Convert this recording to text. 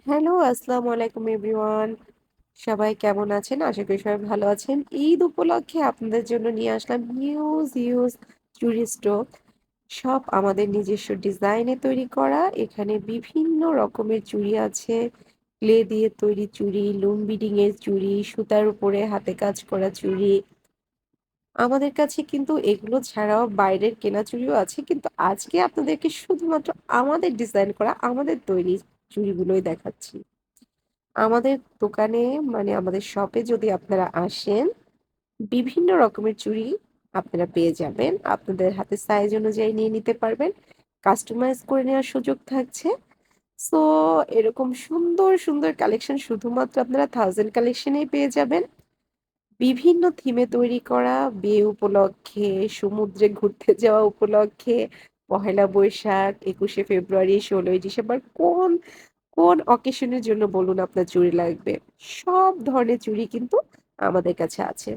Hello, আসসালামু আলাইকুম everyone. সবাই কেমন আছেন? আশা করি সবাই ভালো আছেন। ঈদ উপলক্ষে আপনাদের জন্য নিয়ে আসলাম হিউজ চুড়ি স্টক। সব আমাদের নিজস্ব ডিজাইনে তৈরি করা। এখানে বিভিন্ন রকমের চুড়ি আছে। ক্লে দিয়ে তৈরি চুড়ি, লুম বিডিং এর চুড়ি, সুতার উপরে হাতে কাজ করা চুড়ি। আমাদের কাছে কিন্তু এগুলো ছাড়াও বাইরের কেনা চুড়িও আছে। কিন্তু আজকে আপনাদেরকে শুধুমাত্র আমাদের ডিজাইন করা, আমাদের তৈরি চুড়িগুলোই দেখাচ্ছি। আমাদের দোকানে আমাদের শপে যদি আপনারা আসেন, বিভিন্ন রকমের চুড়ি আপনারা পেয়ে যাবেন। আপনাদের হাতের সাইজ অনুযায়ী নিয়ে নিতে পারবেন। কাস্টমাইজ করে নেওয়ার সুযোগ থাকছে। সো এরকম সুন্দর কালেকশন শুধুমাত্র আপনারা 1000 কালেকশনেই পেয়ে যাবেন। বিভিন্ন থিমে তৈরি করা বিয়ে উপলক্ষে, সমুদ্রে ঘুরতে যাওয়া উপলক্ষে, পহেলা বৈশাখ, 21শে ফেব্রুয়ারি, 16ই ডিসেম্বর কোন অকেশনের জন্য বলুন আপনার চুড়ি লাগবে? সব ধরনের চুড়ি কিন্তু আমাদের কাছে আছে।